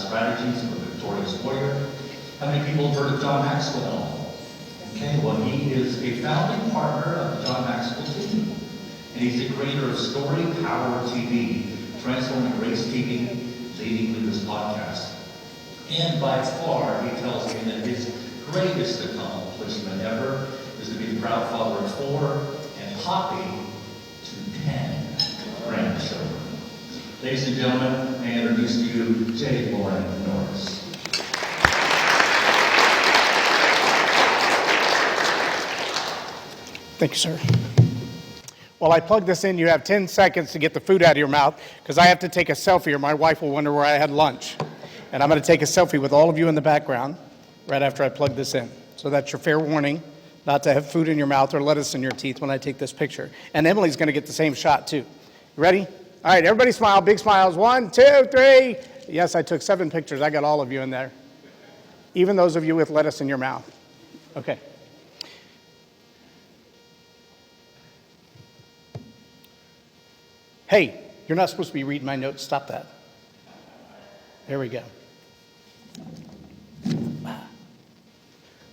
strategies of a victorious warrior. How many people have heard of John Maxwell? Okay, well, he is a founding partner of the John Maxwell team. And he's the creator of StoryPower TV, transforming race TV, leading with this podcast. And by far, he tells me that his greatest accomplishment ever is to be the proud father of 4 and Poppy to 10 grandchildren. Ladies and gentlemen, may I introduce to you J. Lauren Norris. Thank you, sir. While I plug this in, you have 10 seconds to get the food out of your mouth, because I have to take a selfie or my wife will wonder where I had lunch. And I'm going to take a selfie with all of you in the background right after I plug this in. So that's your fair warning not to have food in your mouth or lettuce in your teeth when I take this picture. And Emily's going to get the same shot, too. You ready? All right, everybody smile. Big smiles. 1, 2, 3. Yes, I took 7 pictures. I got all of you in there. Even those of you with lettuce in your mouth. Okay. Hey, you're not supposed to be reading my notes. Stop that. There we go.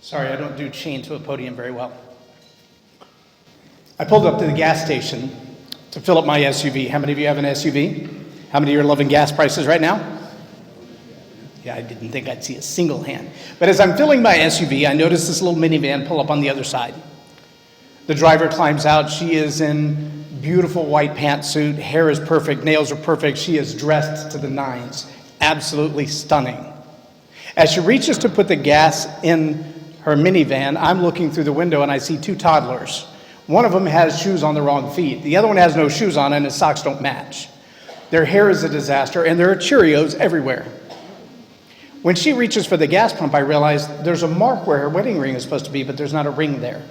Sorry, I don't do chain to a podium very well. I pulled up to the gas station to fill up my SUV. How many of you have an SUV? How many of you are loving gas prices right now? Yeah, I didn't think I'd see a single hand. But as I'm filling my SUV, I noticed this little minivan pull up on the other side. The driver climbs out. She is in beautiful white pantsuit, hair is perfect, nails are perfect. She is dressed to the nines. Absolutely stunning. As she reaches to put the gas in her minivan, I'm looking through the window and I see 2 toddlers. One of them has shoes on the wrong feet. The other one has no shoes on and his socks don't match. Their hair is a disaster and there are Cheerios everywhere. When she reaches for the gas pump, I realize there's a mark where her wedding ring is supposed to be, but there's not a ring there.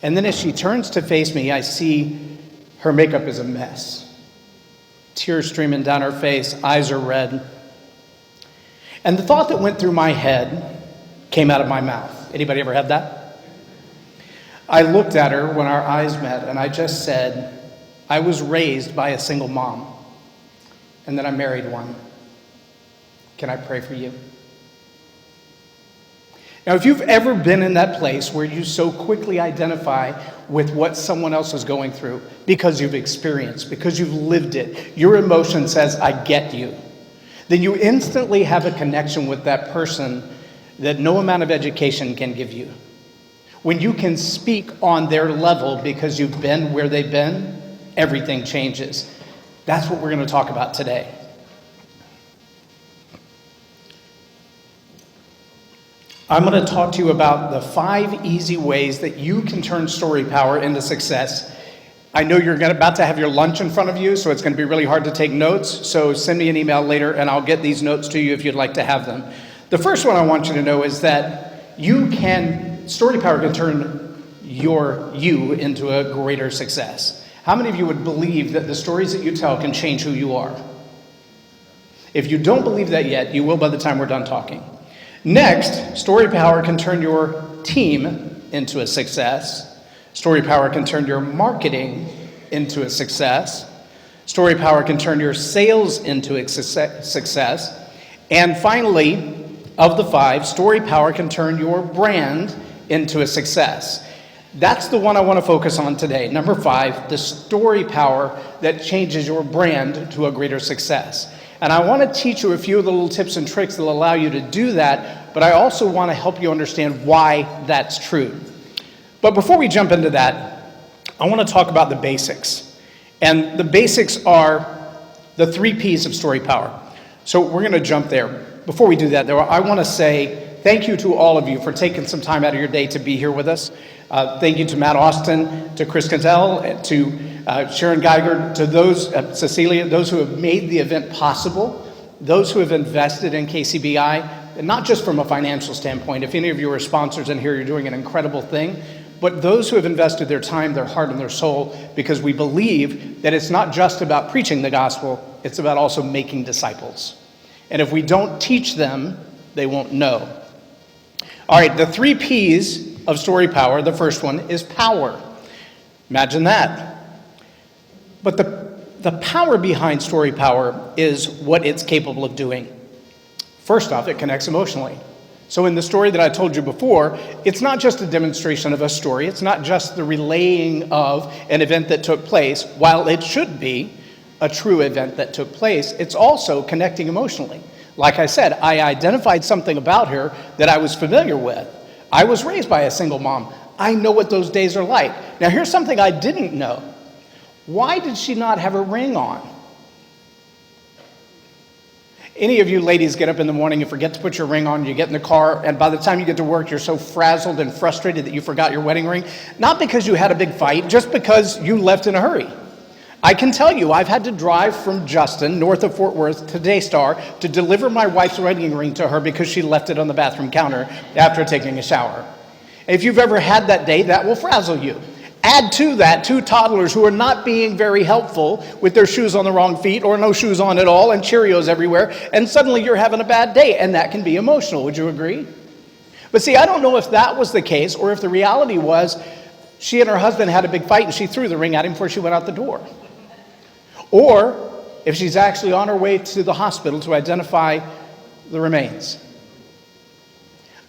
And then as she turns to face me, I see her makeup is a mess. Tears streaming down her face, eyes are red. And the thought that went through my head came out of my mouth. Anybody ever had that? I looked at her when our eyes met, and I just said, I was raised by a single mom, and then I married one. Can I pray for you? Now, if you've ever been in that place where you so quickly identify with what someone else is going through because you've experienced, because you've lived it, your emotion says, I get you, then you instantly have a connection with that person that no amount of education can give you. When you can speak on their level because you've been where they've been, everything changes. That's what we're going to talk about today. I'm going to talk to you about the 5 easy ways that you can turn StoryPower into success. I know you're about to have your lunch in front of you, so it's going to be really hard to take notes. So send me an email later, and I'll get these notes to you if you'd like to have them. The first one I want you to know is that StoryPower can turn you into a greater success. How many of you would believe that the stories that you tell can change who you are? If you don't believe that yet, you will by the time we're done talking. Next, StoryPower can turn your team into a success. StoryPower can turn your marketing into a success. StoryPower can turn your sales into a success. And finally, of the 5, StoryPower can turn your brand into a success. That's the one I want to focus on today. Number 5, the StoryPower that changes your brand to a greater success. And I want to teach you a few of the little tips and tricks that will allow you to do that, but I also want to help you understand why that's true. But before we jump into that, I want to talk about the basics. And the basics are the 3 P's of StoryPower. So we're going to jump there. Before we do that, though, I want to say thank you to all of you for taking some time out of your day to be here with us. Thank you to Matt Austin, to Chris Cantell, to Sharon Geiger, to those, Cecilia, those who have made the event possible, those who have invested in KCBI, and not just from a financial standpoint. If any of you are sponsors in here, you're doing an incredible thing. But those who have invested their time, their heart, and their soul, because we believe that it's not just about preaching the gospel, it's about also making disciples. And if we don't teach them, they won't know. All right, the 3 P's of StoryPower, the first one is power. Imagine that. But the power behind StoryPower is what it's capable of doing. First off, it connects emotionally. So in the story that I told you before, it's not just a demonstration of a story. It's not just the relaying of an event that took place. While it should be a true event that took place, it's also connecting emotionally. Like I said, I identified something about her that I was familiar with. I was raised by a single mom. I know what those days are like. Now here's something I didn't know. Why did she not have a ring on? Any of you ladies get up in the morning and forget to put your ring on, you get in the car, and by the time you get to work, you're so frazzled and frustrated that you forgot your wedding ring? Not because you had a big fight, just because you left in a hurry. I can tell you, I've had to drive from Justin, north of Fort Worth, to Daystar to deliver my wife's wedding ring to her because she left it on the bathroom counter after taking a shower. If you've ever had that day, that will frazzle you. Add to that 2 toddlers who are not being very helpful with their shoes on the wrong feet or no shoes on at all and Cheerios everywhere, and suddenly you're having a bad day, and that can be emotional. Would you agree? But see, I don't know if that was the case or if the reality was she and her husband had a big fight and she threw the ring at him before she went out the door. Or if she's actually on her way to the hospital to identify the remains.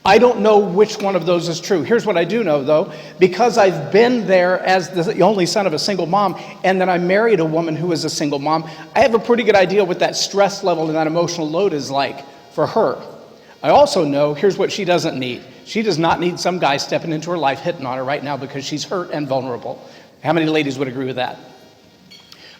I don't know which one of those is true. Here's what I do know, though. Because I've been there as the only son of a single mom, and then I married a woman who is a single mom, I have a pretty good idea what that stress level and that emotional load is like for her. I also know, here's what she doesn't need. She does not need some guy stepping into her life hitting on her right now because she's hurt and vulnerable. How many ladies would agree with that?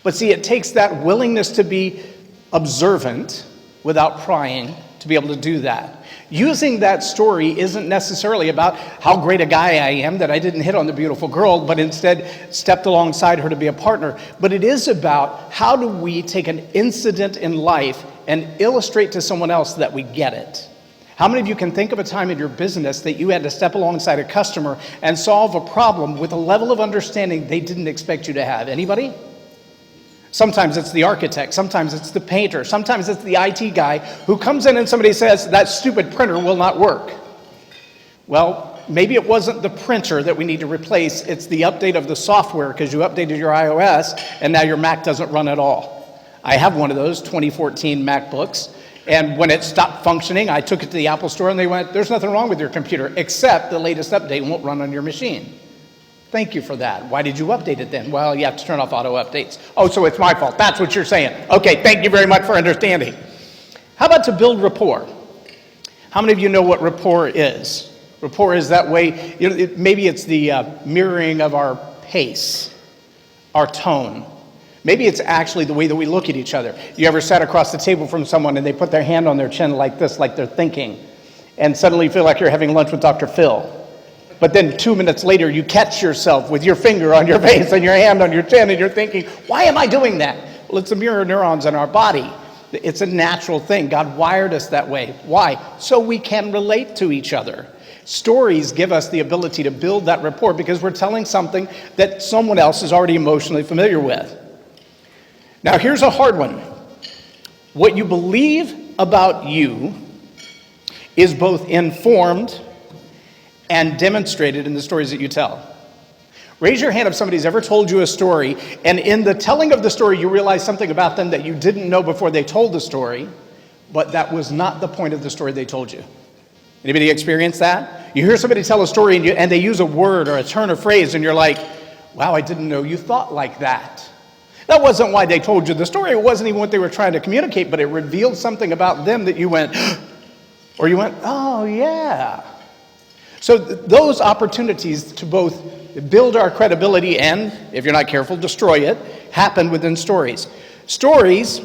But see, it takes that willingness to be observant without prying to be able to do that. Using that story isn't necessarily about how great a guy I am that I didn't hit on the beautiful girl, but instead stepped alongside her to be a partner. But it is about how do we take an incident in life and illustrate to someone else that we get it. How many of you can think of a time in your business that you had to step alongside a customer and solve a problem with a level of understanding they didn't expect you to have? Anybody? Sometimes it's the architect, sometimes it's the painter, sometimes it's the IT guy who comes in and somebody says, that stupid printer will not work. Well, maybe it wasn't the printer that we need to replace, it's the update of the software because you updated your iOS and now your Mac doesn't run at all. I have one of those 2014 MacBooks, and when it stopped functioning, I took it to the Apple store and they went, there's nothing wrong with your computer except the latest update won't run on your machine. Thank you for that. Why did you update it then? Well, you have to turn off auto updates. Oh, so it's my fault. That's what you're saying. Okay, thank you very much for understanding. How about to build rapport? How many of you know what rapport is? Rapport is that way, maybe it's the mirroring of our pace, our tone. Maybe it's actually the way that we look at each other. You ever sat across the table from someone and they put their hand on their chin like this, like they're thinking, and suddenly you feel like you're having lunch with Dr. Phil. But then 2 minutes later, you catch yourself with your finger on your face and your hand on your chin, and you're thinking, why am I doing that? Well, it's the mirror neurons in our body. It's a natural thing. God wired us that way. Why? So we can relate to each other. Stories give us the ability to build that rapport because we're telling something that someone else is already emotionally familiar with. Now, here's a hard one. What you believe about you is both informed and demonstrated in the stories that you tell. Raise your hand if somebody's ever told you a story, and in the telling of the story, you realize something about them that you didn't know before they told the story, but that was not the point of the story they told you. Anybody experience that? You hear somebody tell a story, and they use a word or a turn of phrase, and you're like, wow, I didn't know you thought like that. That wasn't why they told you the story. It wasn't even what they were trying to communicate, but it revealed something about them that you went, or you went, oh, yeah. So those opportunities to both build our credibility and, if you're not careful, destroy it, happen within stories. Stories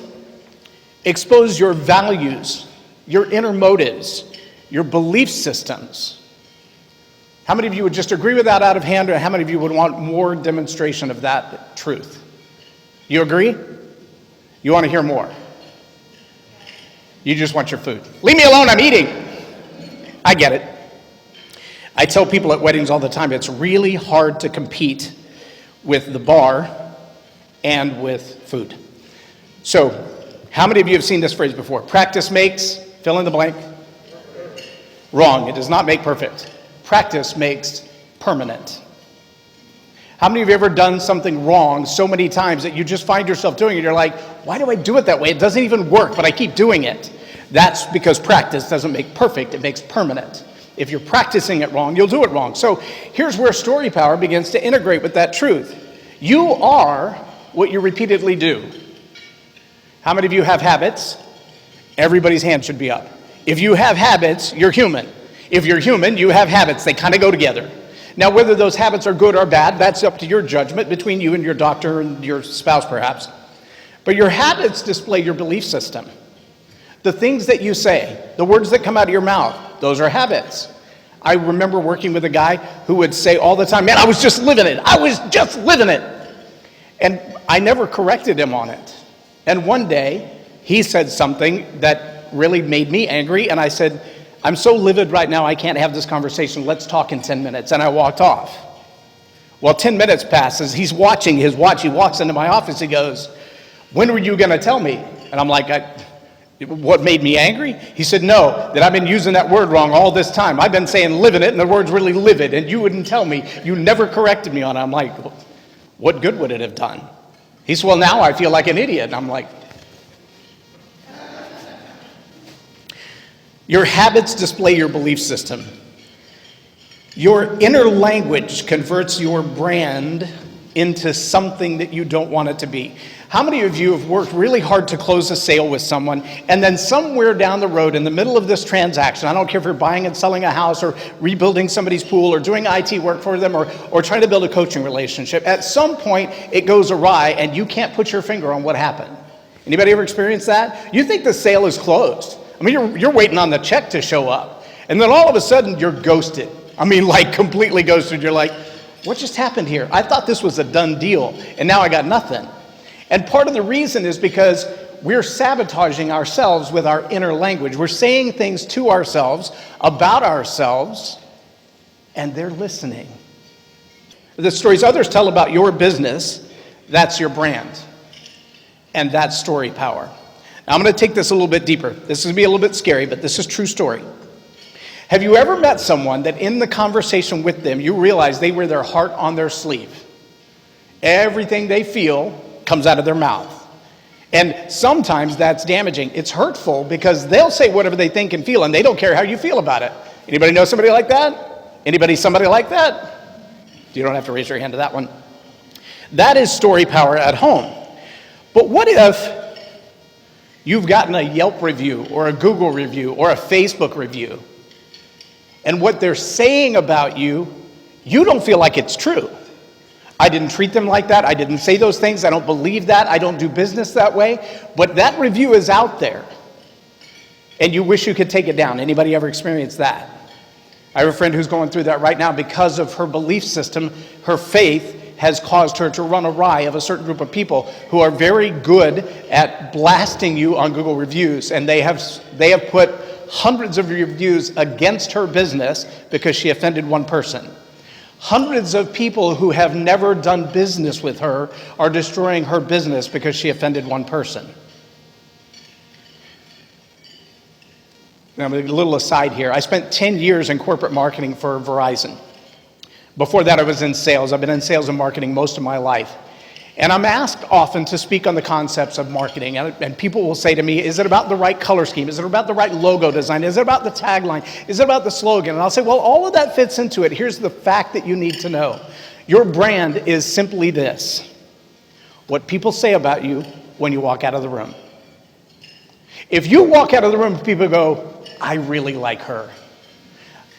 expose your values, your inner motives, your belief systems. How many of you would just agree with that out of hand, or how many of you would want more demonstration of that truth? You agree? You want to hear more? You just want your food. Leave me alone, I'm eating. I get it. I tell people at weddings all the time, it's really hard to compete with the bar and with food. So, how many of you have seen this phrase before? Practice makes, fill in the blank. Wrong, it does not make perfect. Practice makes permanent. How many of you have ever done something wrong so many times that you just find yourself doing it, and you're like, why do I do it that way? It doesn't even work, but I keep doing it. That's because practice doesn't make perfect, it makes permanent. If you're practicing it wrong, you'll do it wrong. So here's where story power begins to integrate with that truth. You are what you repeatedly do. How many of you have habits? Everybody's hand should be up. If you have habits, you're human. If you're human, you have habits. They kind of go together. Now, whether those habits are good or bad, that's up to your judgment between you and your doctor and your spouse, perhaps. But your habits display your belief system. The things that you say, the words that come out of your mouth, those are habits. I remember working with a guy who would say all the time, man, I was just living it. I was just living it. And I never corrected him on it. And one day, he said something that really made me angry, and I said, I'm so livid right now, I can't have this conversation. Let's talk in 10 minutes. And I walked off. Well, 10 minutes passes. He's watching his watch. He walks into my office. He goes, when were you going to tell me? And I'm like, what made me angry? He said, no, that I've been using that word wrong all this time. I've been saying live in it, and the word's really livid, and you wouldn't tell me. You never corrected me on it. I'm like, what good would it have done? He said, well, now I feel like an idiot. And I'm like, your habits display your belief system. Your inner language converts your brand into something that you don't want it to be. How many of you have worked really hard to close a sale with someone, and then somewhere down the road in the middle of this transaction, I don't care if you're buying and selling a house or rebuilding somebody's pool or doing IT work for them or trying to build a coaching relationship, at some point it goes awry and you can't put your finger on what happened. Anybody ever experienced that? You think the sale is closed. I mean, you're waiting on the check to show up. And then all of a sudden, you're ghosted. I mean, like completely ghosted. You're like, what just happened here? I thought this was a done deal, and now I got nothing. And part of the reason is because we're sabotaging ourselves with our inner language. We're saying things to ourselves, about ourselves, and they're listening. The stories others tell about your business, that's your brand. And that's story power. Now, I'm going to take this a little bit deeper. This is going to be a little bit scary, but this is true story. Have you ever met someone that in the conversation with them, you realize they wear their heart on their sleeve? Everything they feel comes out of their mouth. And sometimes that's damaging. It's hurtful because they'll say whatever they think and feel, and they don't care how you feel about it. Anybody know somebody like that? Somebody like that? You don't have to raise your hand to that one. That is story power at home. But what if you've gotten a Yelp review or a Google review or a Facebook review, and what they're saying about you, you don't feel like it's true? I didn't treat them like that. I didn't say those things. I don't believe that. I don't do business that way. But that review is out there, and you wish you could take it down. Anybody ever experienced that? I have a friend who's going through that right now because of her belief system. Her faith has caused her to run awry of a certain group of people who are very good at blasting you on Google reviews, and they have put hundreds of reviews against her business because she offended one person. Hundreds of people who have never done business with her are destroying her business because she offended one person. Now, a little aside here. I spent 10 years in corporate marketing for Verizon. Before that, I was in sales. I've been in sales and marketing most of my life. And I'm asked often to speak on the concepts of marketing. And people will say to me, is it about the right color scheme? Is it about the right logo design? Is it about the tagline? Is it about the slogan? And I'll say, well, all of that fits into it. Here's the fact that you need to know. Your brand is simply this: what people say about you when you walk out of the room. If you walk out of the room, people go, I really like her.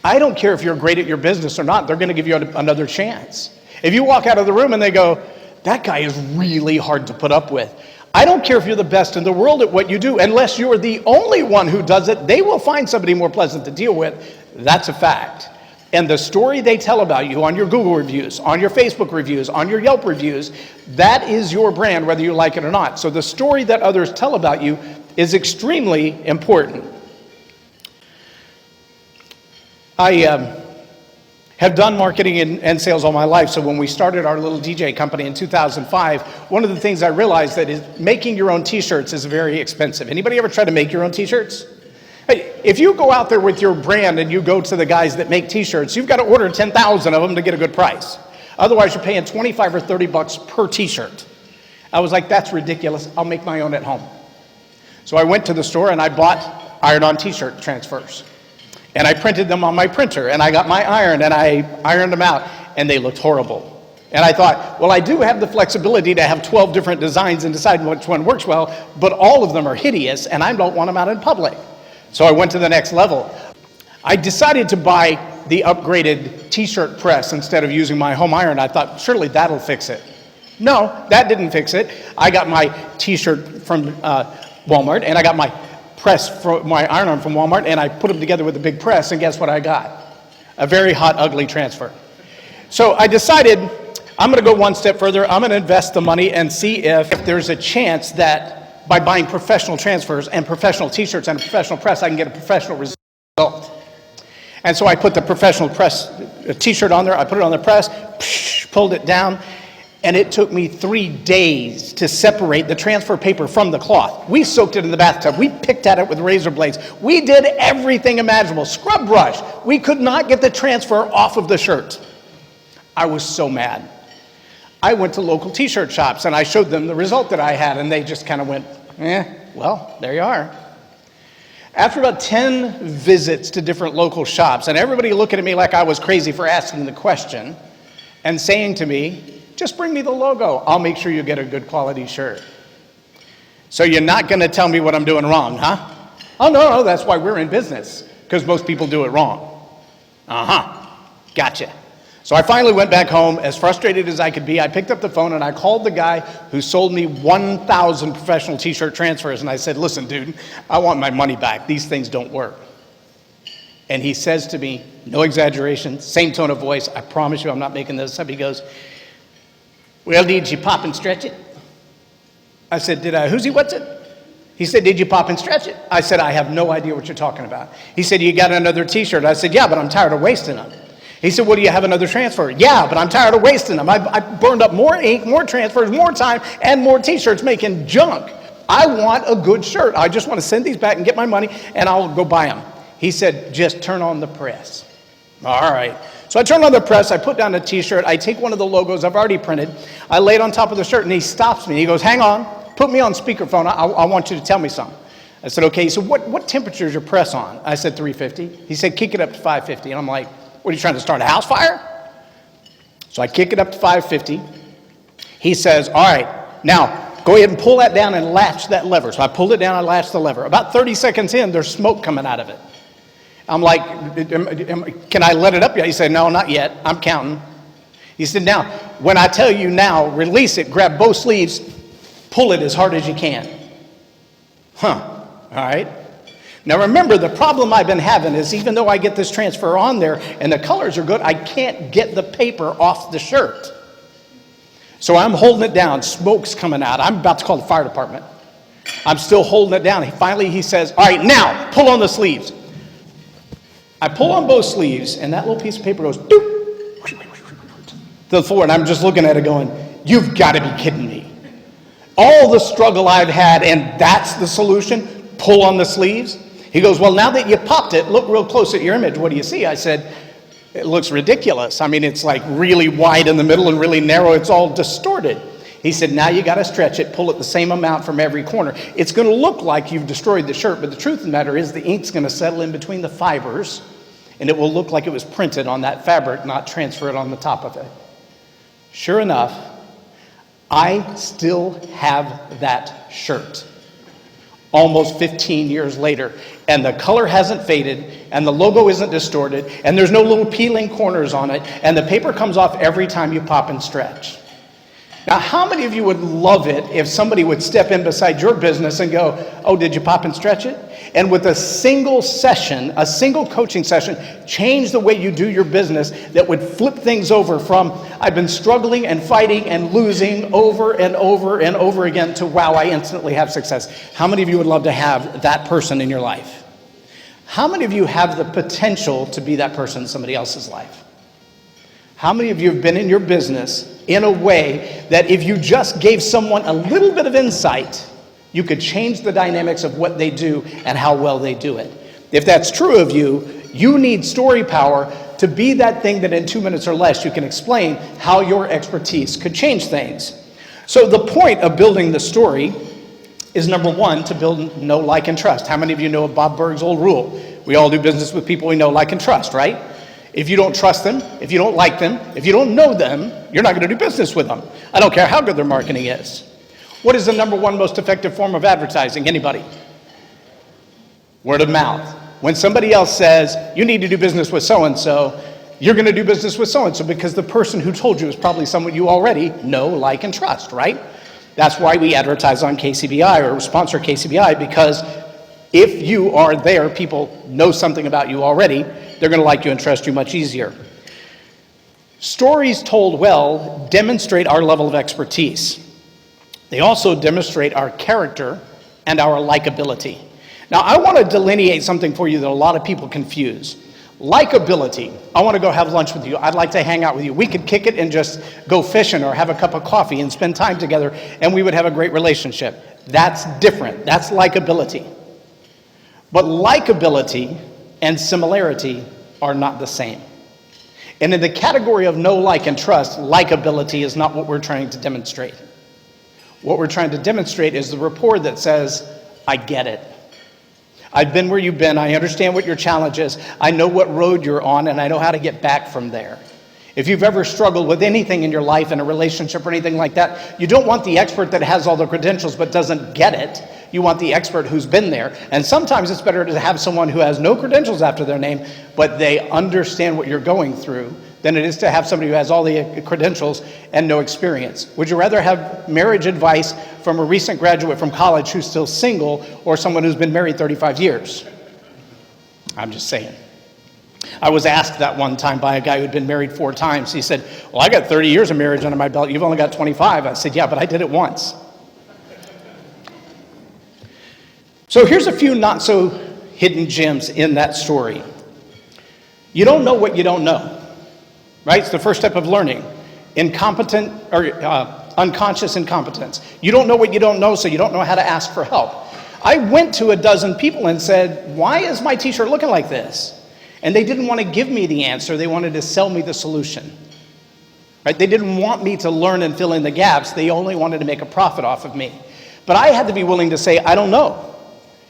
I don't care if you're great at your business or not, they're going to give you another chance. If you walk out of the room and they go, that guy is really hard to put up with. I don't care if you're the best in the world at what you do, unless you're the only one who does it, they will find somebody more pleasant to deal with. That's a fact. And the story they tell about you on your Google reviews, on your Facebook reviews, on your Yelp reviews, that is your brand, whether you like it or not. So the story that others tell about you is extremely important. I have done marketing and sales all my life, so when we started our little DJ company in 2005, one of the things I realized that is making your own t-shirts is very expensive. Anybody ever try to make your own t-shirts? Hey, if you go out there with your brand and you go to the guys that make t-shirts, you've got to order 10,000 of them to get a good price. Otherwise, you're paying 25 or 30 bucks per t-shirt. I was like, that's ridiculous. I'll make my own at home. So I went to the store and I bought iron-on t-shirt transfers. And I printed them on my printer, and I got my iron, and I ironed them out, and they looked horrible. And I thought, well, I do have the flexibility to have 12 different designs and decide which one works well, but all of them are hideous, and I don't want them out in public. So I went to the next level. I decided to buy the upgraded t-shirt press instead of using my home iron. I thought, surely that'll fix it. No, that didn't fix it. I got my t-shirt from Walmart, and I got my my iron from Walmart, and I put them together with a big press, and guess what I got? A very hot, ugly transfer. So I decided I'm going to go one step further. I'm going to invest the money and see if there's a chance that by buying professional transfers and professional t-shirts and a professional press, I can get a professional result. And so I put the professional press t-shirt on there, I put it on the press, pulled it down, and it took me 3 days to separate the transfer paper from the cloth. We soaked it in the bathtub. We picked at it with razor blades. We did everything imaginable. Scrub brush. We could not get the transfer off of the shirt. I was so mad. I went to local t-shirt shops and I showed them the result that I had, and they just kind of went, well, there you are. After about 10 visits to different local shops, and everybody looking at me like I was crazy for asking the question and saying to me, just bring me the logo. I'll make sure you get a good quality shirt. So you're not going to tell me what I'm doing wrong, huh? Oh, no, that's why we're in business, because most people do it wrong. Gotcha. So I finally went back home, as frustrated as I could be. I picked up the phone and I called the guy who sold me 1,000 professional t-shirt transfers, and I said, listen, dude, I want my money back. These things don't work. And he says to me, no exaggeration, same tone of voice, I promise you I'm not making this up. He goes, well, did you pop and stretch it? I said, what's it? He said, did you pop and stretch it? I said, I have no idea what you're talking about. He said, you got another t-shirt? I said, yeah, but I'm tired of wasting them. He said, well, do you have another transfer? Yeah, but I'm tired of wasting them. I burned up more ink, more transfers, more time, and more t-shirts making junk. I want a good shirt. I just want to send these back and get my money, and I'll go buy them. He said, just turn on the press. All right. So I turn on the press, I put down a t-shirt, I take one of the logos I've already printed, I lay it on top of the shirt, and he stops me. He goes, hang on, put me on speakerphone, I want you to tell me something. I said, okay. He said, what temperature is your press on? I said, 350. He said, kick it up to 550. And I'm like, what, are you trying to start a house fire? So I kick it up to 550. He says, all right, now go ahead and pull that down and latch that lever. So I pulled it down, I latched the lever. About 30 seconds in, there's smoke coming out of it. I'm like, can I let it up yet? He said, no, not yet. I'm counting. He said, now, when I tell you now, release it, grab both sleeves, pull it as hard as you can. All right. Now remember, the problem I've been having is even though I get this transfer on there and the colors are good, I can't get the paper off the shirt. So I'm holding it down. Smoke's coming out. I'm about to call the fire department. I'm still holding it down. Finally, he says, all right, now, pull on the sleeves. I pull on both sleeves, and that little piece of paper goes doop, to the floor, and I'm just looking at it going, you've got to be kidding me. All the struggle I've had, and that's the solution, pull on the sleeves? He goes, well, now that you popped it, look real close at your image. What do you see? I said, it looks ridiculous. I mean, it's like really wide in the middle and really narrow. It's all distorted. He said, now you got to stretch it, pull it the same amount from every corner. It's going to look like you've destroyed the shirt, but the truth of the matter is the ink's going to settle in between the fibers, and it will look like it was printed on that fabric, not transferred on the top of it. Sure enough, I still have that shirt almost 15 years later, and the color hasn't faded, and the logo isn't distorted, and there's no little peeling corners on it, and the paper comes off every time you pop and stretch. Now, how many of you would love it if somebody would step in beside your business and go, oh, did you pop and stretch it? And with a single session, a single coaching session, change the way you do your business that would flip things over from, I've been struggling and fighting and losing over and over and over again to, wow, I instantly have success. How many of you would love to have that person in your life? How many of you have the potential to be that person in somebody else's life? How many of you have been in your business in a way that if you just gave someone a little bit of insight, you could change the dynamics of what they do and how well they do it? If that's true of you, you need story power to be that thing that in 2 minutes or less you can explain how your expertise could change things. So the point of building the story is number one, to build know, like, and trust. How many of you know of Bob Burg's old rule? We all do business with people we know, like, and trust, right? If you don't trust them, if you don't like them, if you don't know them, you're not going to do business with them. I don't care how good their marketing is. What is the number one most effective form of advertising? Anybody? Word of mouth. When somebody else says, you need to do business with so-and-so, you're going to do business with so-and-so because the person who told you is probably someone you already know, like, and trust, right? That's why we advertise on KCBI or sponsor KCBI, because if you are there, people know something about you already, they're going to like you and trust you much easier. Stories told well demonstrate our level of expertise. They also demonstrate our character and our likability. Now, I want to delineate something for you that a lot of people confuse. Likability, I want to go have lunch with you. I'd like to hang out with you. We could kick it and just go fishing or have a cup of coffee and spend time together, and we would have a great relationship. That's different. That's likability. But likability and similarity are not the same. And in the category of know, like, and trust, likability is not what we're trying to demonstrate. What we're trying to demonstrate is the rapport that says, I get it. I've been where you've been. I understand what your challenge is. I know what road you're on, and I know how to get back from there. If you've ever struggled with anything in your life, in a relationship or anything like that, you don't want the expert that has all the credentials but doesn't get it. You want the expert who's been there. And sometimes it's better to have someone who has no credentials after their name, but they understand what you're going through, than it is to have somebody who has all the credentials and no experience. Would you rather have marriage advice from a recent graduate from college who's still single, or someone who's been married 35 years? I'm just saying. I was asked that one time by a guy who'd been married 4 times. He said, well, I got 30 years of marriage under my belt. You've only got 25. I said, yeah, but I did it once. So here's a few not so hidden gems in that story. You don't know what you don't know, right? It's the first step of learning. Incompetent or unconscious incompetence. You don't know what you don't know, so you don't know how to ask for help. I went to a dozen people and said, why is my t-shirt looking like this? And they didn't want to give me the answer. They wanted to sell me the solution. Right? They didn't want me to learn and fill in the gaps. They only wanted to make a profit off of me. But I had to be willing to say, I don't know,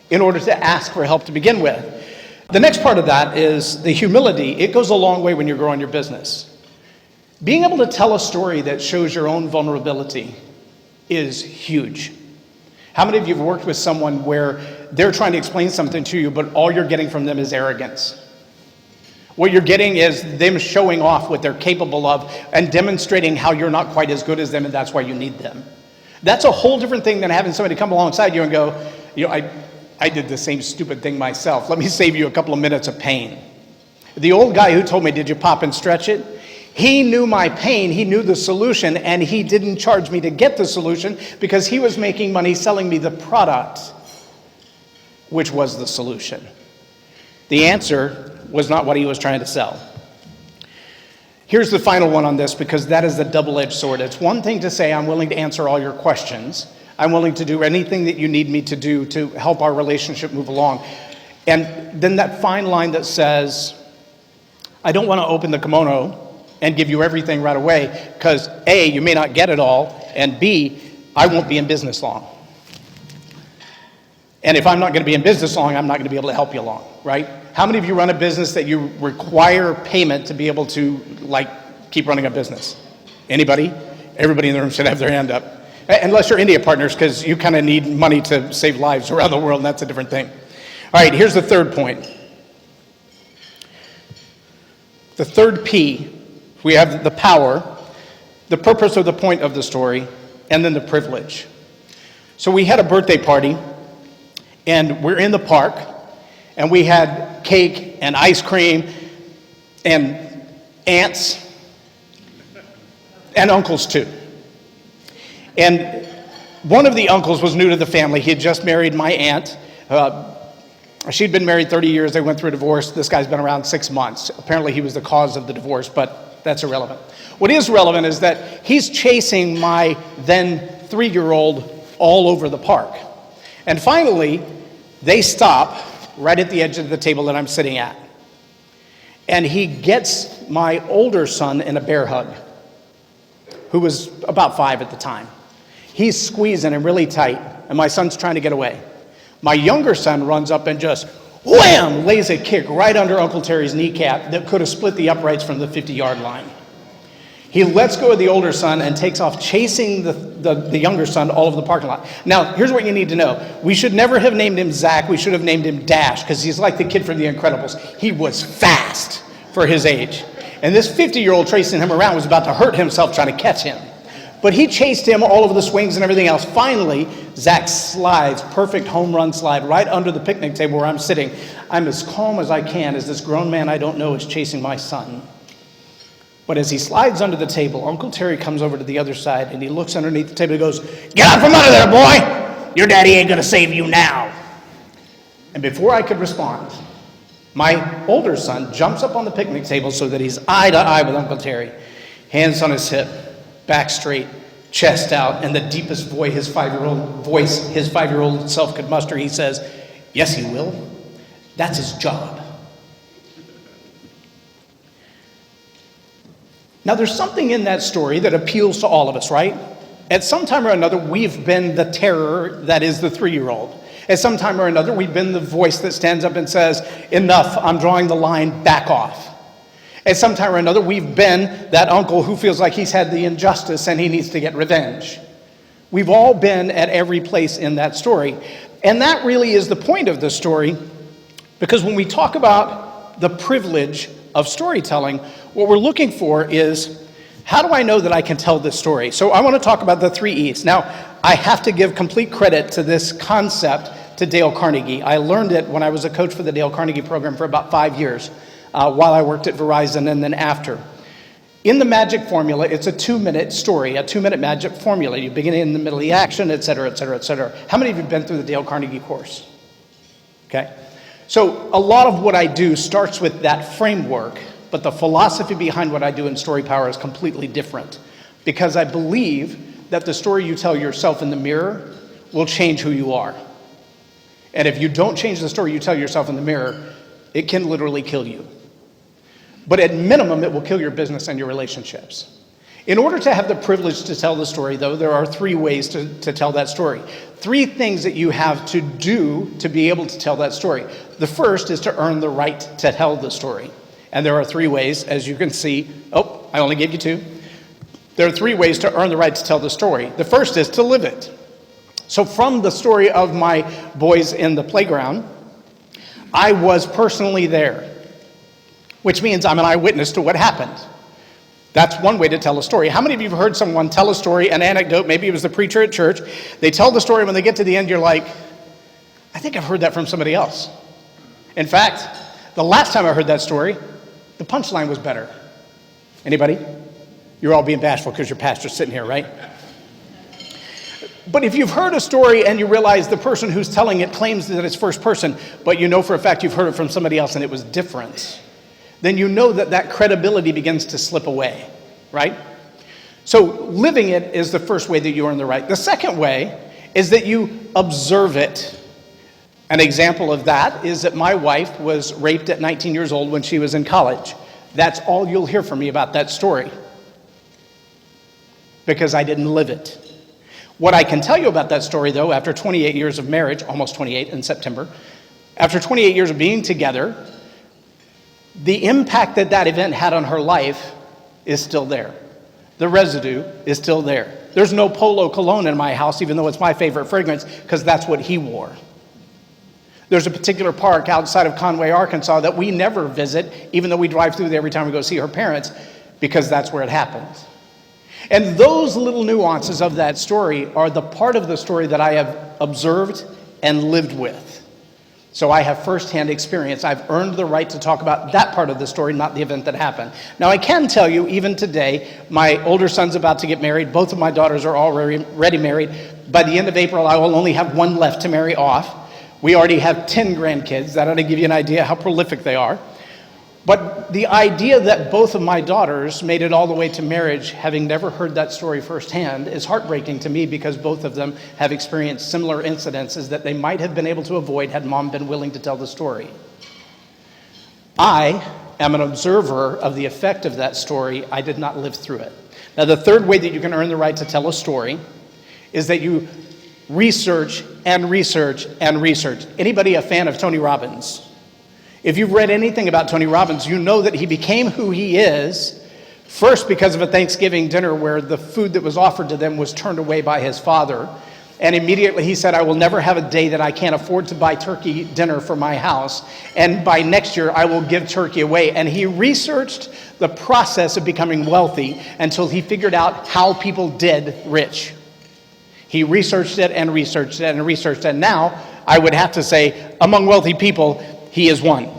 in order to ask for help to begin with. The next part of that is the humility. It goes a long way when you're growing your business. Being able to tell a story that shows your own vulnerability is huge. How many of you have worked with someone where they're trying to explain something to you, but all you're getting from them is arrogance? What you're getting is them showing off what they're capable of and demonstrating how you're not quite as good as them, and that's why you need them. That's a whole different thing than having somebody come alongside you and go, I did the same stupid thing myself. Let me save you a couple of minutes of pain. The old guy who told me, did you pop and stretch it? He knew my pain, he knew the solution, and he didn't charge me to get the solution because he was making money selling me the product, which was the solution. The answer was not what he was trying to sell. Here's the final one on this, because that is the double-edged sword. It's one thing to say, I'm willing to answer all your questions. I'm willing to do anything that you need me to do to help our relationship move along. And then that fine line that says, I don't want to open the kimono and give you everything right away, because A, you may not get it all, and B, I won't be in business long. And if I'm not going to be in business long, I'm not going to be able to help you long, right? How many of you run a business that you require payment to be able to, keep running a business? Anybody? Everybody in the room should have their hand up. Unless you're India partners, because you kind of need money to save lives around the world, and that's a different thing. All right, here's the third point. The third P, we have the power, the purpose or the point of the story, and then the privilege. So we had a birthday party, and we're in the park, and we had cake and ice cream and aunts and uncles too. And one of the uncles was new to the family. He had just married my aunt. She'd been married 30 years. They went through a divorce. This guy's been around 6 months. Apparently he was the cause of the divorce, but that's irrelevant. What is relevant is that he's chasing my then 3-year-old all over the park. And finally, they stop right at the edge of the table that I'm sitting at. And he gets my older son in a bear hug, who was about 5 at the time. He's squeezing him really tight. and my son's trying to get away. My younger son runs up and just wham, lays a kick right under Uncle Terry's kneecap that could have split the uprights from the 50-yard line. He lets go of the older son and takes off chasing the younger son all over the parking lot. Now, here's what you need to know. We should never have named him Zach. We should have named him Dash, because he's like the kid from The Incredibles. He was fast for his age. And this 50-year-old chasing him around was about to hurt himself trying to catch him. But he chased him all over the swings and everything else. Finally, Zach slides, perfect home run slide, right under the picnic table where I'm sitting. I'm as calm as I can as this grown man I don't know is chasing my son. But as he slides under the table, Uncle Terry comes over to the other side and he looks underneath the table and goes, "Get out from under there, boy! Your daddy ain't gonna save you now." And before I could respond, my older son jumps up on the picnic table so that he's eye to eye with Uncle Terry, hands on his hip, back straight, chest out, and the deepest voice his five-year-old self could muster, he says, "Yes, he will. That's his job." Now, there's something in that story that appeals to all of us, right? At some time or another, we've been the terror that is the 3-year-old. At some time or another, we've been the voice that stands up and says, "Enough, I'm drawing the line, back off." At some time or another, we've been that uncle who feels like he's had the injustice and he needs to get revenge. We've all been at every place in that story. And that really is the point of the story, because when we talk about the privilege of storytelling, what we're looking for is, how do I know that I can tell this story? So I want to talk about the 3 E's. Now, I have to give complete credit to this concept to Dale Carnegie. I learned it when I was a coach for the Dale Carnegie program for about 5 years, while I worked at Verizon and then after. In the magic formula, it's a 2-minute story, a 2-minute magic formula. You begin in the middle of the action, et cetera, et cetera, et cetera. How many of you have been through the Dale Carnegie course? Okay. So a lot of what I do starts with that framework, but the philosophy behind what I do in StoryPower is completely different, because I believe that the story you tell yourself in the mirror will change who you are. And if you don't change the story you tell yourself in the mirror, it can literally kill you. But at minimum, it will kill your business and your relationships. In order to have the privilege to tell the story, though, there are 3 ways to tell that story. 3 things that you have to do to be able to tell that story. The first is to earn the right to tell the story. And there are 3 ways, as you can see. Oh, I only gave you 2. There are 3 ways to earn the right to tell the story. The first is to live it. So from the story of my boys in the playground, I was personally there, which means I'm an eyewitness to what happened. That's one way to tell a story. How many of you have heard someone tell a story, an anecdote, maybe it was the preacher at church, they tell the story, when they get to the end, you're like, I think I've heard that from somebody else. In fact, the last time I heard that story, the punchline was better. Anybody? You're all being bashful because your pastor's sitting here, right? But if you've heard a story and you realize the person who's telling it claims that it's first person, but you know for a fact you've heard it from somebody else and it was different, then you know that that credibility begins to slip away, right? So living it is the first way that you earn the right. The second way is that you observe it. An example of that is that my wife was raped at 19 years old when she was in college. That's all you'll hear from me about that story, because I didn't live it. What I can tell you about that story, though, after 28 years of marriage, almost 28 in September, after 28 years of being together, the impact that that event had on her life is still there. The residue is still there. There's no Polo cologne in my house, even though it's my favorite fragrance, because that's what he wore. There's a particular park outside of Conway, Arkansas, that we never visit, even though we drive through there every time we go see her parents, because that's where it happens. And those little nuances of that story are the part of the story that I have observed and lived with. So I have firsthand experience. I've earned the right to talk about that part of the story, not the event that happened. Now, I can tell you, even today, my older son's about to get married. Both of my daughters are already married. By the end of April, I will only have one left to marry off. We already have 10 grandkids. That ought to give you an idea how prolific they are. But the idea that both of my daughters made it all the way to marriage, having never heard that story firsthand, is heartbreaking to me, because both of them have experienced similar incidences that they might have been able to avoid had mom been willing to tell the story. I am an observer of the effect of that story. I did not live through it. Now, the third way that you can earn the right to tell a story is that you research and research and research. Anybody a fan of Tony Robbins? If you've read anything about Tony Robbins, you know that he became who he is first because of a Thanksgiving dinner where the food that was offered to them was turned away by his father. And immediately he said, I will never have a day that I can't afford to buy turkey dinner for my house. And by next year, I will give turkey away. And he researched the process of becoming wealthy until he figured out how people did rich. He researched it and researched it and researched it. And now, I would have to say, among wealthy people, he is one.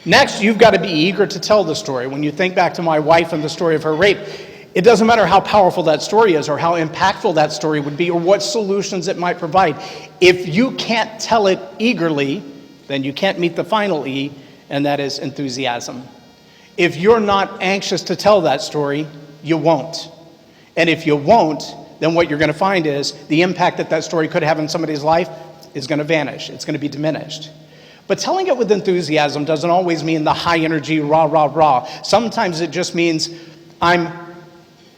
Next, you've got to be eager to tell the story. When you think back to my wife and the story of her rape, it doesn't matter how powerful that story is or how impactful that story would be or what solutions it might provide. If you can't tell it eagerly, then you can't meet the final E, and that is enthusiasm. If you're not anxious to tell that story, you won't. And if you won't, then what you're going to find is the impact that that story could have in somebody's life is going to vanish. It's going to be diminished. But telling it with enthusiasm doesn't always mean the high energy, rah, rah, rah. Sometimes it just means I'm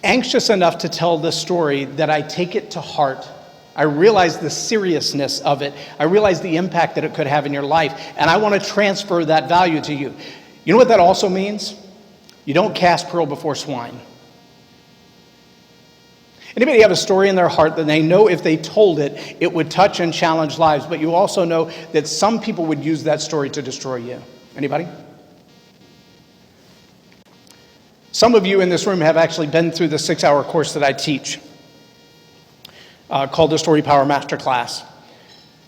anxious enough to tell this story that I take it to heart. I realize the seriousness of it. I realize the impact that it could have in your life. And I want to transfer that value to you. You know what that also means? You don't cast pearl before swine. Anybody have a story in their heart that they know if they told it, it would touch and challenge lives, but you also know that some people would use that story to destroy you? Anybody? Some of you in this room have actually been through the 6-hour course that I teach called the StoryPower Masterclass.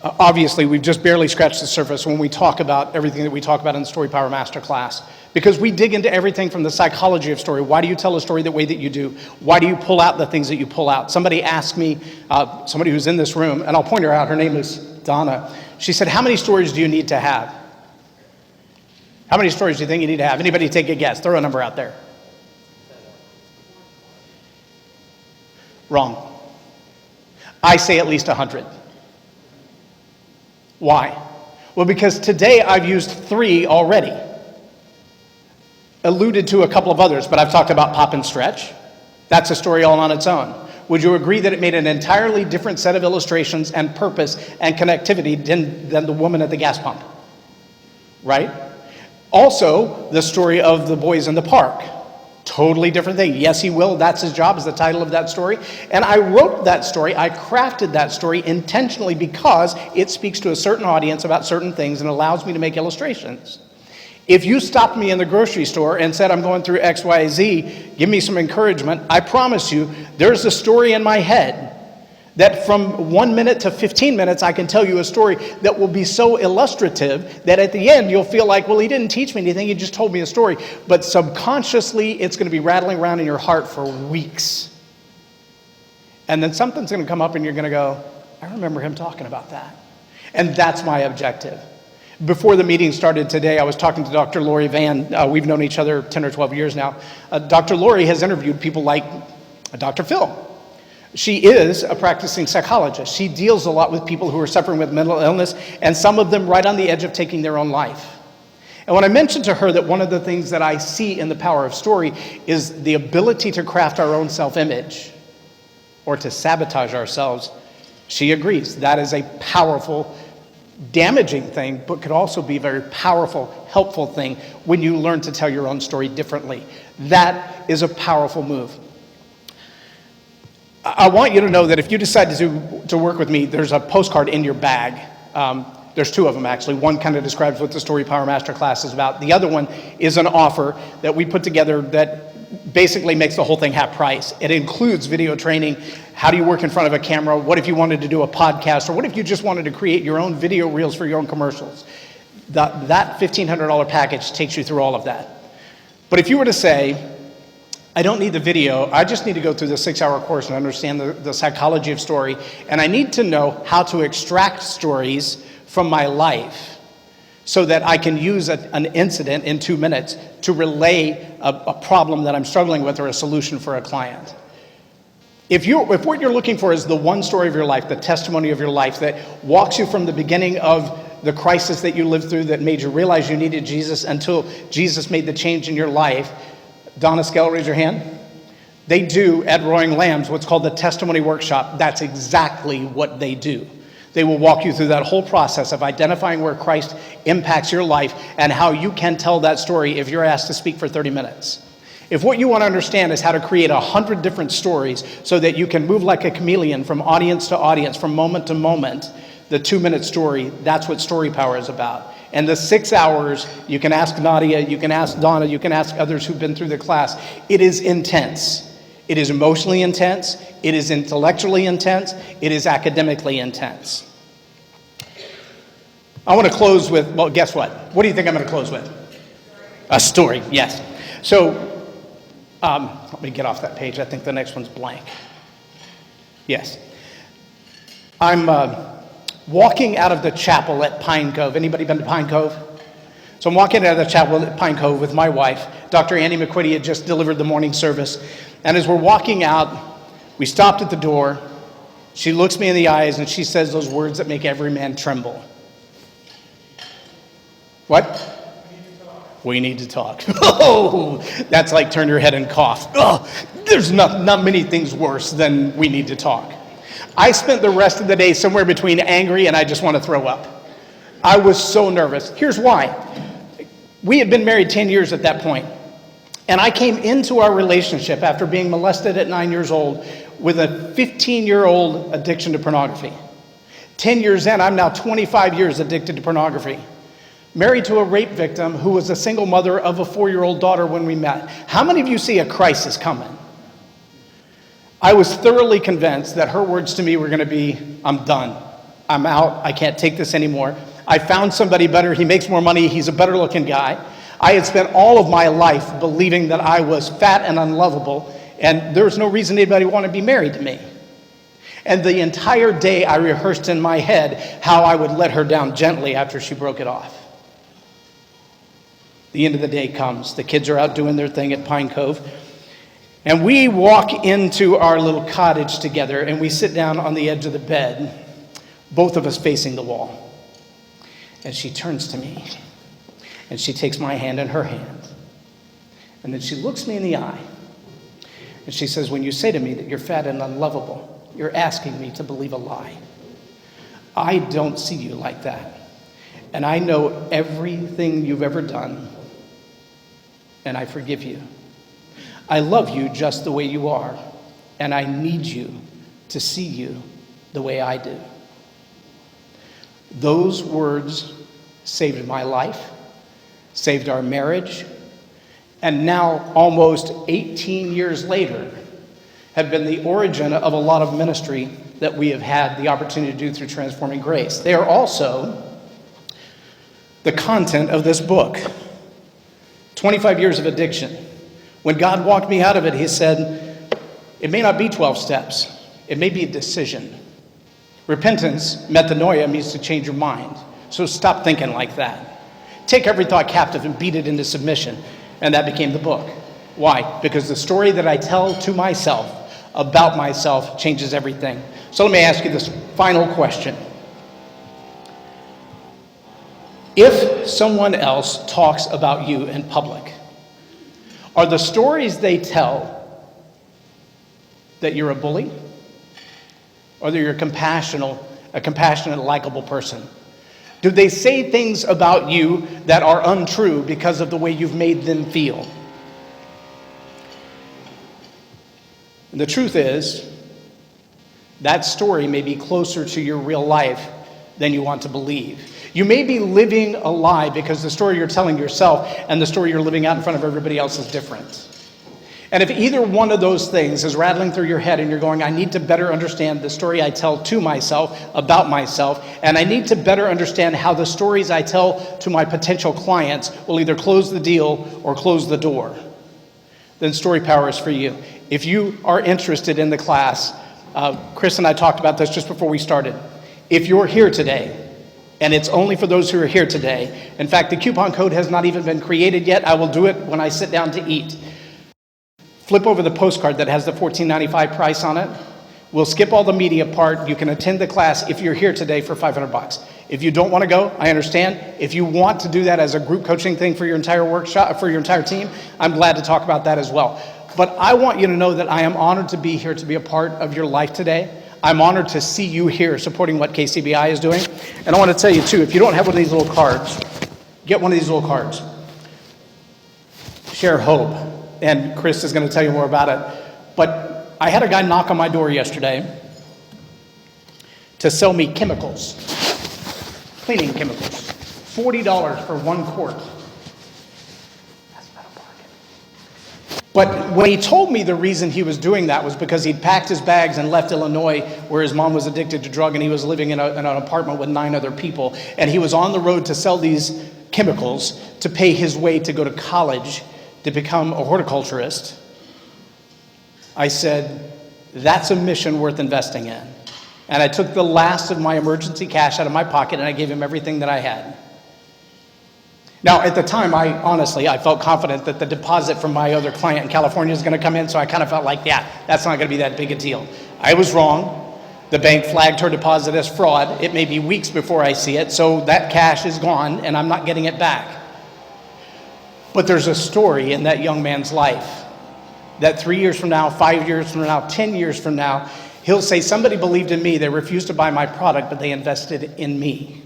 Obviously, we've just barely scratched the surface when we talk about everything that we talk about in the StoryPower Masterclass, because we dig into everything from the psychology of story. Why do you tell a story the way that you do? Why do you pull out the things that you pull out? Somebody asked me, somebody who's in this room, and I'll point her out, her name is Donna. She said, how many stories do you need to have? How many stories do you think you need to have? Anybody take a guess? Throw a number out there. Wrong. I say at least 100. Why? Well, because today I've used 3 already. Alluded to a couple of others, but I've talked about Pop and Stretch. That's a story all on its own. Would you agree that it made an entirely different set of illustrations and purpose and connectivity than the woman at the gas pump? Right? Also, the story of the boys in the park. Totally different thing. Yes, he will. That's his job, is the title of that story. And I wrote that story, I crafted that story intentionally because it speaks to a certain audience about certain things and allows me to make illustrations. If you stopped me in the grocery store and said, I'm going through X, Y, Z, give me some encouragement, I promise you, there's a story in my head that from 1 minute to 15 minutes, I can tell you a story that will be so illustrative that at the end, you'll feel like, well, he didn't teach me anything, he just told me a story. But subconsciously, it's going to be rattling around in your heart for weeks. And then something's going to come up and you're going to go, I remember him talking about that. And that's my objective. Before the meeting started today, I was talking to Dr. Lori Van. We've known each other 10 or 12 years now. Dr. Lori has interviewed people like Dr. Phil. She is a practicing psychologist. She deals a lot with people who are suffering with mental illness, and some of them right on the edge of taking their own life. And when I mentioned to her that one of the things that I see in the power of story is the ability to craft our own self-image or to sabotage ourselves, she agrees. That is a powerful, damaging thing, but could also be a very powerful, helpful thing when you learn to tell your own story differently. That is a powerful move. I want you to know that if you decide to work with me, there's a postcard in your bag. There's 2 of them, actually. One kind of describes what the StoryPower Masterclass is about. The other one is an offer that we put together that basically makes the whole thing half price. It includes video training. How do you work in front of a camera? What if you wanted to do a podcast? Or what if you just wanted to create your own video reels for your own commercials? That $1,500 package takes you through all of that. But if you were to say, I don't need the video, I just need to go through the 6-hour course and understand the psychology of story, and I need to know how to extract stories from my life so that I can use an incident in 2 minutes to relay a problem that I'm struggling with or a solution for a client. If what you're looking for is the one story of your life, the testimony of your life that walks you from the beginning of the crisis that you lived through that made you realize you needed Jesus until Jesus made the change in your life, Donna Skell, raise your hand. They do at Roaring Lambs what's called the Testimony Workshop. That's exactly what they do. They will walk you through that whole process of identifying where Christ impacts your life and how you can tell that story if you're asked to speak for 30 minutes. If what you want to understand is how to create 100 different stories so that you can move like a chameleon from audience to audience, from moment to moment, the 2-minute story, that's what StoryPower is about. And the 6 hours, you can ask Nadia, you can ask Donna, you can ask others who've been through the class. It is intense. It is emotionally intense. It is intellectually intense. It is academically intense. I want to close with, well, guess what? What do you think I'm going to close with? A story, yes. So, let me get off that page. I think the next one's blank. Yes. I'm walking out of the chapel at Pine Cove. Anybody been to Pine Cove? So I'm walking out of the chapel at Pine Cove with my wife. Dr. Annie McQuitty had just delivered the morning service. And as we're walking out, we stopped at the door. She looks me in the eyes and she says those words that make every man tremble. What? We need to talk. Oh, that's like turn your head and cough. Oh, there's not many things worse than we need to talk. I spent the rest of the day somewhere between angry and I just want to throw up. I was so nervous. Here's why. We had been married 10 years at that point. And I came into our relationship after being molested at 9 years old with a 15-year-old addiction to pornography. 10 years in, I'm now 25 years addicted to pornography. Married to a rape victim who was a single mother of a 4-year-old daughter when we met. How many of you see a crisis coming? I was thoroughly convinced that her words to me were going to be, I'm done. I'm out. I can't take this anymore. I found somebody better. He makes more money. He's a better looking guy. I had spent all of my life believing that I was fat and unlovable, and there was no reason anybody wanted to be married to me. And the entire day I rehearsed in my head how I would let her down gently after she broke it off. The end of the day comes. The kids are out doing their thing at Pine Cove. And we walk into our little cottage together and we sit down on the edge of the bed, both of us facing the wall. And she turns to me and she takes my hand in her hand. And then she looks me in the eye and she says, when you say to me that you're fat and unlovable, you're asking me to believe a lie. I don't see you like that. And I know everything you've ever done. And I forgive you. I love you just the way you are, and I need you to see you the way I do. Those words saved my life, saved our marriage, and now, almost 18 years later, have been the origin of a lot of ministry that we have had the opportunity to do through Transforming Grace. They are also the content of this book. 25 years of addiction. When God walked me out of it, he said, it may not be 12 steps. It may be a decision. Repentance, metanoia, means to change your mind. So stop thinking like that. Take every thought captive and beat it into submission. And that became the book. Why? Because the story that I tell to myself about myself changes everything. So let me ask you this final question. If someone else talks about you in public, are the stories they tell that you're a bully? Or that you're a compassionate, likable person? Do they say things about you that are untrue because of the way you've made them feel? And the truth is, that story may be closer to your real life than you want to believe. You may be living a lie because the story you're telling yourself and the story you're living out in front of everybody else is different. And if either one of those things is rattling through your head and you're going, I need to better understand the story I tell to myself about myself, and I need to better understand how the stories I tell to my potential clients will either close the deal or close the door, then StoryPower is for you. If you are interested in the class, Chris and I talked about this just before we started. If you're here today, and it's only for those who are here today. In fact, the coupon code has not even been created yet. I will do it when I sit down to eat. Flip over the postcard that has the $14.95 price on it. We'll skip all the media part. You can attend the class if you're here today for $500. If you don't want to go, I understand. If you want to do that as a group coaching thing for your entire workshop, for your entire team, I'm glad to talk about that as well. But I want you to know that I am honored to be here to be a part of your life today. I'm honored to see you here supporting what KCBI is doing. And I want to tell you too, if you don't have one of these little cards, get one of these little cards. Share hope. And Chris is going to tell you more about it. But I had a guy knock on my door yesterday to sell me chemicals, cleaning chemicals, $40 for 1 quart. That's not a bargain. But when he told me the reason he was doing that was because he'd packed his bags and left Illinois, where his mom was addicted to drug, and he was living in an apartment with 9 other people, and he was on the road to sell these chemicals to pay his way to go to college to become a horticulturist. I said, that's a mission worth investing in. And I took the last of my emergency cash out of my pocket and I gave him everything that I had. Now, at the time, I felt confident that the deposit from my other client in California is going to come in, so I kind of felt like, yeah, that's not going to be that big a deal. I was wrong. The bank flagged her deposit as fraud. It may be weeks before I see it, so that cash is gone and I'm not getting it back. But there's a story in that young man's life that 3 years from now, 5 years from now, 10 years from now, he'll say, somebody believed in me, they refused to buy my product, but they invested in me.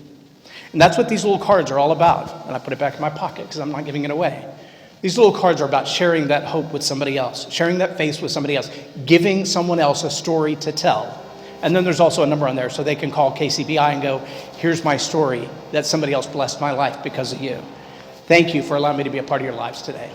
And that's what these little cards are all about. And I put it back in my pocket because I'm not giving it away. These little cards are about sharing that hope with somebody else, sharing that faith with somebody else, giving someone else a story to tell. And then there's also a number on there so they can call KCBI and go, here's my story that somebody else blessed my life because of you. Thank you for allowing me to be a part of your lives today.